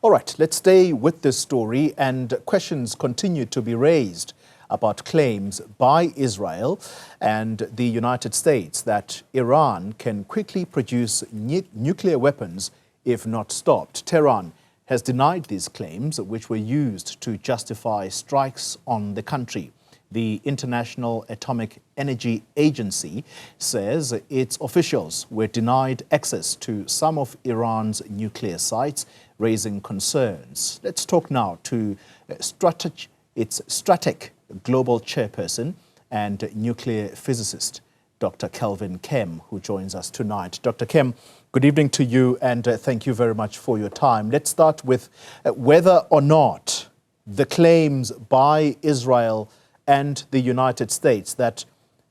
All right, let's stay with this story, and questions continue to be raised about claims by Israel and the United States that Iran can quickly produce nuclear weapons if not stopped. Tehran has denied these claims, which were used to justify strikes on the country. The International Atomic Energy Agency says its officials were denied access to some of Iran's nuclear sites, raising concerns. Let's talk now to Stratek Global Chairperson and nuclear physicist, Dr. Kelvin Kemm, who joins us tonight. Dr. Kemm, good evening to you, and thank you very much for your time. Let's start with whether or not the claims by Israel and the United States that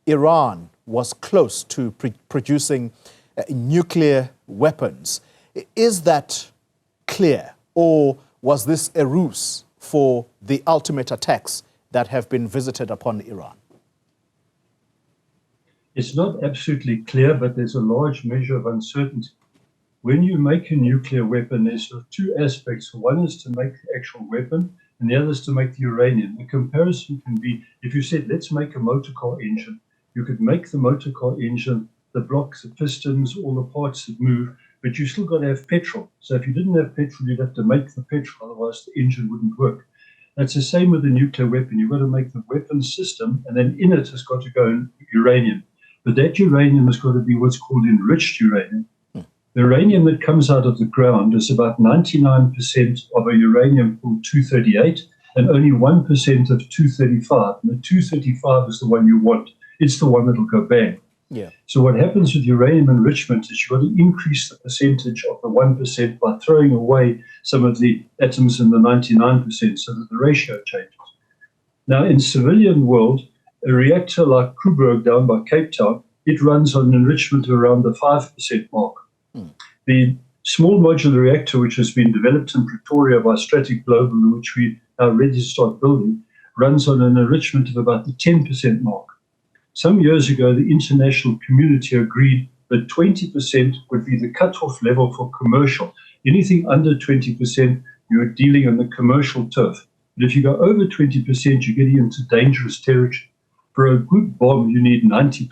Iran was close to producing nuclear weapons. Is that clear, or was this a ruse for the ultimate attacks that have been visited upon Iran? It's not absolutely clear, but there's a large measure of uncertainty. When you make a nuclear weapon, there's sort of two aspects. One is to make the actual weapon, and the other is to make the uranium. The comparison can be, if you said, let's make a motor car engine, you could make the motor car engine, the blocks, the pistons, all the parts that move, but you still got to have petrol. So if you didn't have petrol, you'd have to make the petrol, otherwise the engine wouldn't work. That's the same with a nuclear weapon. You've got to make the weapon system, and then in it has got to go uranium. But that uranium has got to be what's called enriched uranium. The uranium that comes out of the ground is about 99% of a uranium called 238 and only 1% of 235. And the 235 is the one you want. It's the one that'll go bang. Yeah. So what happens with uranium enrichment is you've got to increase the percentage of the 1% by throwing away some of the atoms in the 99% so that the ratio changes. Now, in civilian world, a reactor like Coburg down by Cape Town, it runs on an enrichment of around the 5% mark. The small modular reactor, which has been developed in Pretoria by Stratek Global, and which we are ready to start building, runs on an enrichment of about the 10% mark. Some years ago, the international community agreed that 20% would be the cutoff level for commercial. Anything under 20%, you're dealing on the commercial turf. But if you go over 20%, you're getting into dangerous territory. For a good bomb, you need 90%.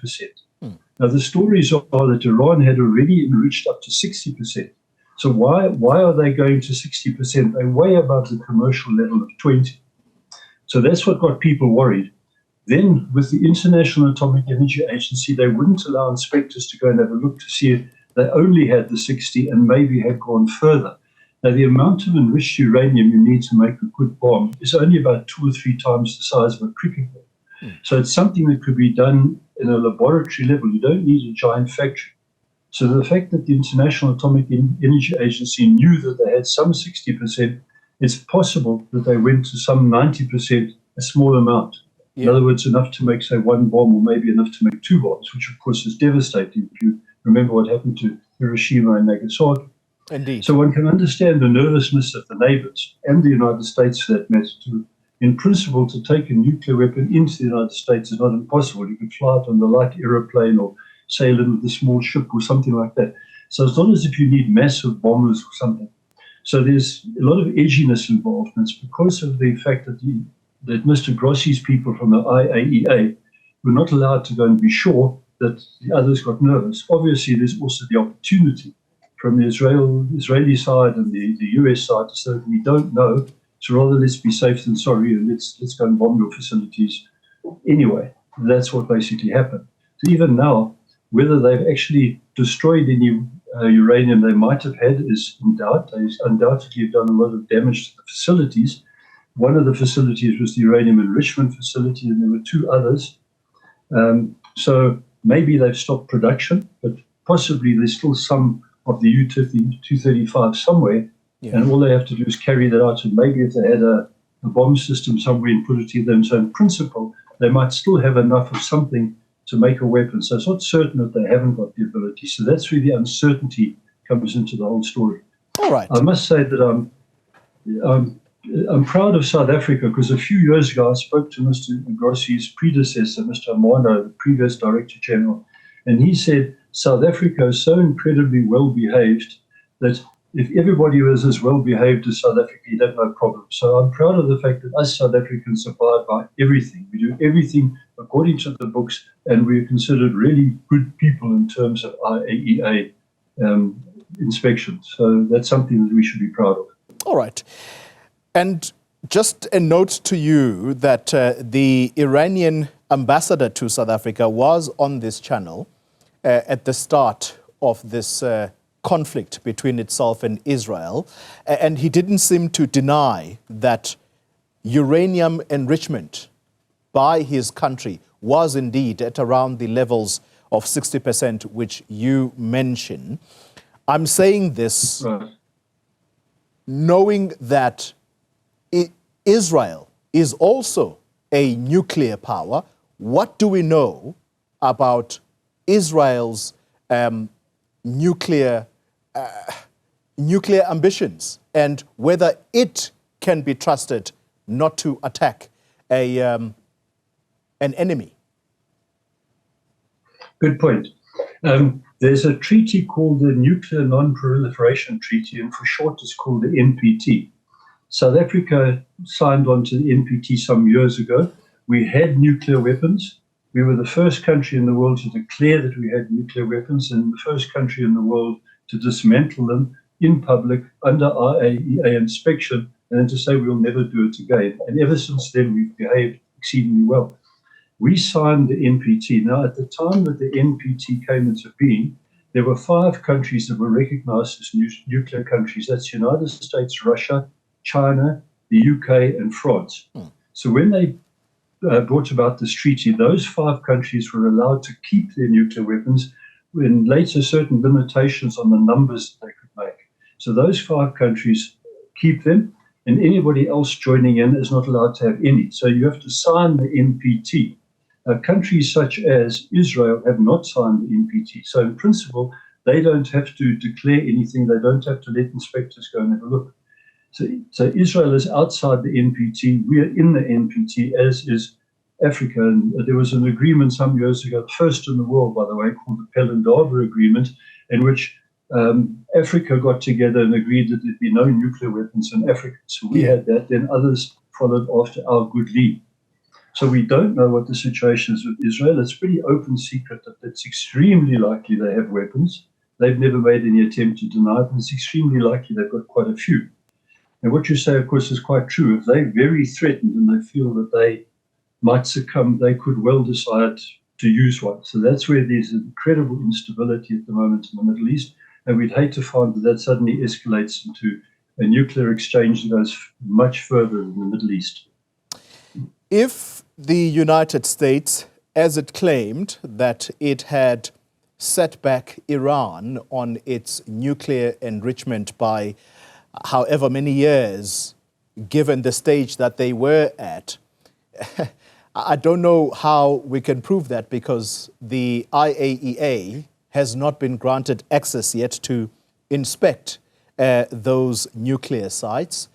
Now, the stories are that Iran had already enriched up to 60%. So why are they going to 60%? They're way above the commercial level of 20. So that's what got people worried. Then, with the International Atomic Energy Agency, they wouldn't allow inspectors to go and have a look to see if they only had the 60 and maybe had gone further. Now, the amount of enriched uranium you need to make a good bomb is only about 2 or 3 times the size of a cricket ball. So it's something that could be done in a laboratory level. You don't need a giant factory. So the fact that the International Atomic Energy Agency knew that they had some 60%, it's possible that they went to some 90%, a small amount. Yeah. In other words, enough to make, say, 1 bomb, or maybe enough to make 2 bombs, which, of course, is devastating if you remember what happened to Hiroshima and Nagasaki. Indeed. So one can understand the nervousness of the neighbors and the United States, for that matter, too. In principle, to take a nuclear weapon into the United States is not impossible. You could fly it on the light aeroplane or sail in with a small ship or something like that. So it's not as if you need massive bombers or something. So there's a lot of edginess involved, and it's because of the fact that Mr. Grossi's people from the IAEA were not allowed to go and be sure that the others got nervous. Obviously, there's also the opportunity from the Israeli side and the US side to say that we don't know. So rather, let's be safe than sorry, and let's go and bomb your facilities anyway. That's what basically happened. So even now, whether they've actually destroyed any uranium they might have had is in doubt. They undoubtedly have done a lot of damage to the facilities. One of the facilities was the uranium enrichment facility, and there were 2 others. So maybe they've stopped production, but possibly there's still some of the U-235 somewhere. Yeah. And all they have to do is carry that out. And maybe if they had a bomb system somewhere and put it to them, so in principle, they might still have enough of something to make a weapon. So it's not certain that they haven't got the ability. So that's where the uncertainty comes into the whole story. All right. I must say that I'm proud of South Africa, because a few years ago I spoke to Mr. Grossi's predecessor, Mr. Amano, the previous Director General, and he said South Africa is so incredibly well behaved that if everybody was as well behaved as South Africa, you'd have no problem. So I'm proud of the fact that us South Africans abide by everything. We do everything according to the books, and we're considered really good people in terms of IAEA inspections. So that's something that we should be proud of. All right. And just a note to you that the Iranian ambassador to South Africa was on this channel at the start of this conflict between itself and Israel, and he didn't seem to deny that uranium enrichment by his country was indeed at around the levels of 60%, which you mention. I'm saying this knowing that Israel is also a nuclear power. What do we know about Israel's nuclear ambitions, and whether it can be trusted not to attack an enemy? Good point. There's a treaty called the Nuclear Non-Proliferation Treaty, and for short it's called the NPT. South Africa signed on to the NPT some years ago. We had nuclear weapons. We were the first country in the world to declare that we had nuclear weapons, and the first country in the world to dismantle them in public under IAEA inspection, and then to say we'll never do it again. And ever since then, we've behaved exceedingly well. We signed the NPT. Now, at the time that the NPT came into being, there were 5 countries that were recognized as nuclear countries. That's the United States, Russia, China, the UK, and France. So when they brought about this treaty, those 5 countries were allowed to keep their nuclear weapons when later certain limitations on the numbers that they could make. So those 5 countries keep them, and anybody else joining in is not allowed to have any. So you have to sign the NPT. Countries such as Israel have not signed the NPT. So in principle, they don't have to declare anything. They don't have to let inspectors go and have a look. So Israel is outside the NPT. We are in the NPT, as is Africa. And there was an agreement some years ago, the first in the world, by the way, called the Pelindaba Agreement, in which Africa got together and agreed that there'd be no nuclear weapons in Africa. So we had that. Then others followed after our good lead. So we don't know what the situation is with Israel. It's pretty open secret that it's extremely likely they have weapons. They've never made any attempt to deny it, and it's extremely likely they've got quite a few. And what you say, of course, is quite true. If they're very threatened and they feel that they might succumb, they could well decide to use one. So that's where there's incredible instability at the moment in the Middle East. And we'd hate to find that that suddenly escalates into a nuclear exchange that goes much further in the Middle East. If the United States, as it claimed that it had set back Iran on its nuclear enrichment by however many years, given the stage that they were at, I don't know how we can prove that, because the IAEA has not been granted access yet to inspect those nuclear sites.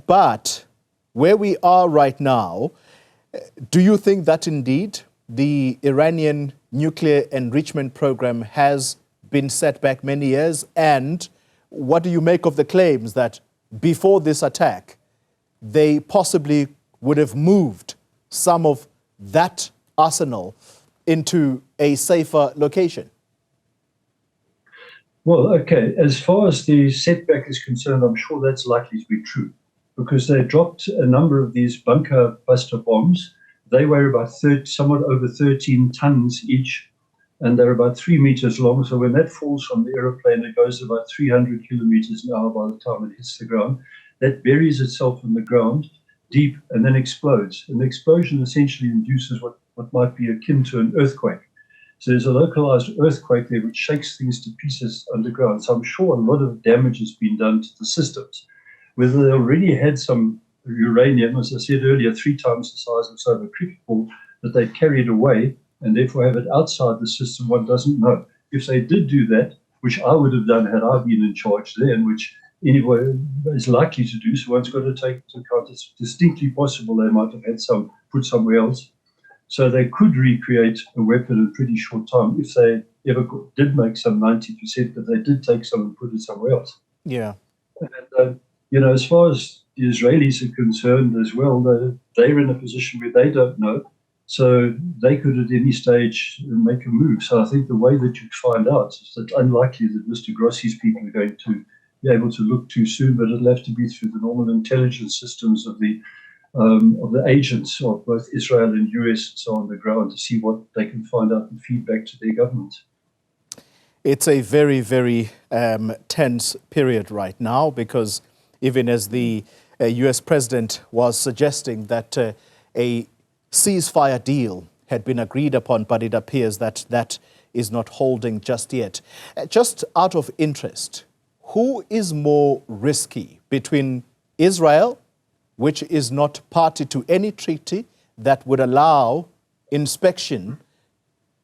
But where we are right now, do you think that indeed the Iranian nuclear enrichment program has been set back many years? And what do you make of the claims that before this attack, they possibly would have moved some of that arsenal into a safer location? Well, okay, as far as the setback is concerned, I'm sure that's likely to be true, because they dropped a number of these bunker buster bombs. They weigh about somewhat over 13 tons each, and they're about 3 meters long. So when that falls from the aeroplane, it goes about 300 kilometers an hour by the time it hits the ground. That buries itself in the ground deep and then explodes. And the explosion essentially induces what might be akin to an earthquake. So there's a localized earthquake there which shakes things to pieces underground. So I'm sure a lot of damage has been done to the systems. Whether they already had some uranium, as I said earlier, 3 times the size of, say, a cricket ball, that they carried away and therefore have it outside the system, one doesn't know. If they did do that, which I would have done had I been in charge then, which anybody is likely to do, so one's got to take into account it's distinctly possible they might have had some put somewhere else. So they could recreate a weapon in a pretty short time if they ever did make some 90%, but they did take some and put it somewhere else. Yeah. As far as the Israelis are concerned as well, they're in a position where they don't know. So they could at any stage make a move. So I think the way that you'd find out is that unlikely that Mr. Grossi's people are going to be able to look too soon, but it'll have to be through the normal intelligence systems of the agents of both Israel and US and so on the ground to see what they can find out and feed back to their government. It's a very, very tense period right now, because even as the US president was suggesting that a ceasefire deal had been agreed upon, but it appears that that is not holding just yet. Just out of interest, who is more risky between Israel, which is not party to any treaty that would allow inspection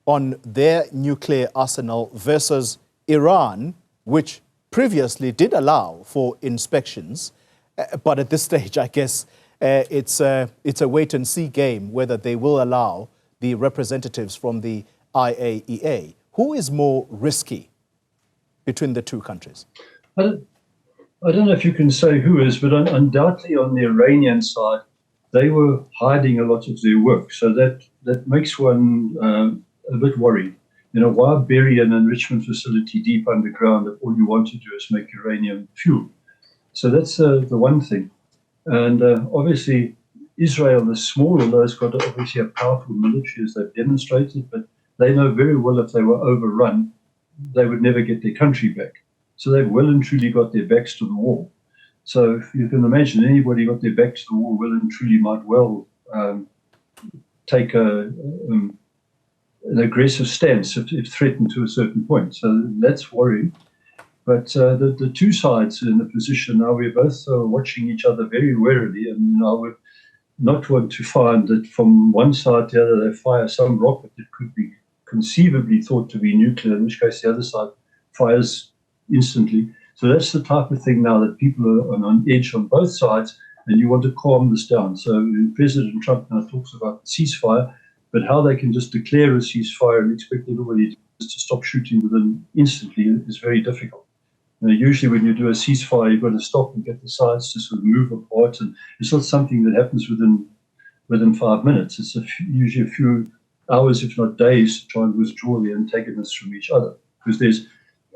on their nuclear arsenal, versus Iran, which previously did allow for inspections, but at this stage, I guess, it's a wait-and-see game whether they will allow the representatives from the IAEA. Who is more risky between the two countries? I don't know if you can say who is, but undoubtedly on the Iranian side, they were hiding a lot of their work. So that makes one a bit worried. Why bury an enrichment facility deep underground if all you want to do is make uranium fuel? So that's the one thing. And obviously, Israel is small, although it's got obviously a powerful military, as they've demonstrated, but they know very well if they were overrun, they would never get their country back. So they've well and truly got their backs to the wall. So if you can imagine anybody got their backs to the wall well and truly might well take an aggressive stance if threatened to a certain point. So that's worrying. But the two sides are in a position now, we're both watching each other very warily, and I would not want to find that from one side to the other they fire some rocket that could be conceivably thought to be nuclear, in which case the other side fires instantly. So that's the type of thing now that people are on edge on both sides, and you want to calm this down. So President Trump now talks about ceasefire, but how they can just declare a ceasefire and expect everybody to stop shooting within instantly is very difficult. Usually when you do a ceasefire, you've got to stop and get the sides to sort of move apart, and it's not something that happens within 5 minutes. It's usually a few hours, if not days, to try and withdraw the antagonists from each other, because there's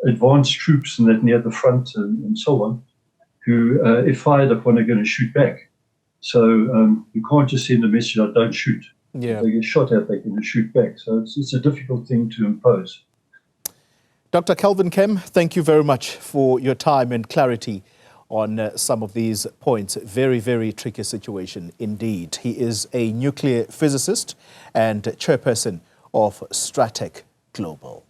advanced troops and that near the front and so on, who, if fired upon, are going to shoot back. So you can't just send a message out, don't shoot. Yeah. If they get shot at, they're going to shoot back. So it's a difficult thing to impose. Dr. Kelvin Kemm, thank you very much for your time and clarity on some of these points. Very, very tricky situation indeed. He is a nuclear physicist and chairperson of Stratek Global.